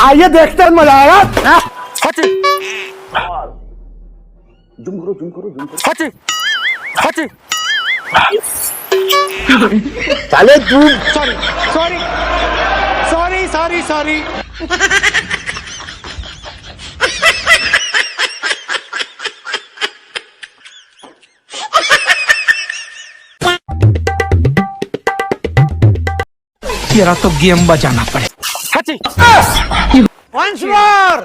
आइए देखते हैं मजा आएगा। चले तू sorry sorry sorry sorry sorry. तेरा तो गेम बजाना पड़े। Once more,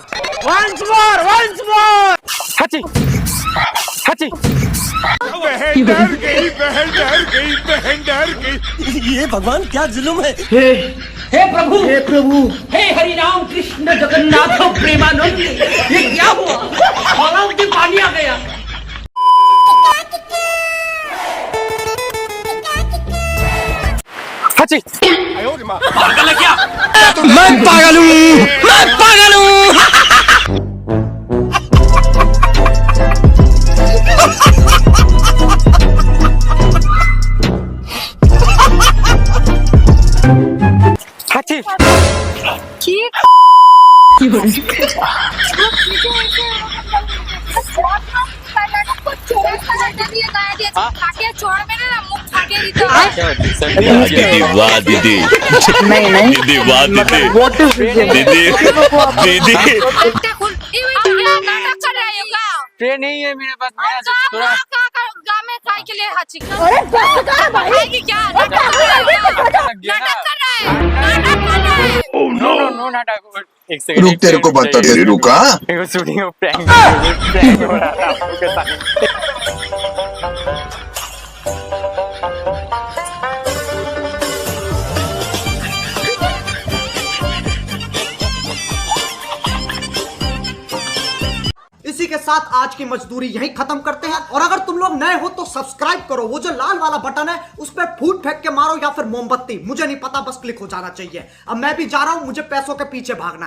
once more, once more. बहन डर गई, बहन डर गई, बहन डर गई। ये भगवान क्या जुल्म है। हे प्रभु, हे प्रभु, हे हरि राम कृष्ण जगन्नाथ प्रेमानंद, ये क्या हुआ? तालाब में पानी आ गया। पागल है क्या? मैं पागल हूँ, मैं पागल हूँ। दीदी वाह दीदी, दीदी वाह दीदी, दीदी दीदी। ट्रेन नहीं है मेरे पास। मैं थोड़ा में खाए के लिए हाची अरे भाई क्या नाटक कर रहा है नो नो नो नाटक। एक सेकंड रुक, तेरे को बता दे, रुका। देखो शूटिंग में प्रैंक हो रहा था आप लोगों के साथ। इसी के साथ आज की मजदूरी यहीं खत्म करते हैं। और अगर तुम लोग नए हो तो सब्सक्राइब करो, वो जो लाल वाला बटन है उस पर फूट फेंक के मारो या फिर मोमबत्ती, मुझे नहीं पता, बस क्लिक हो जाना चाहिए। अब मैं भी जा रहा हूं, मुझे पैसों के पीछे भागना है।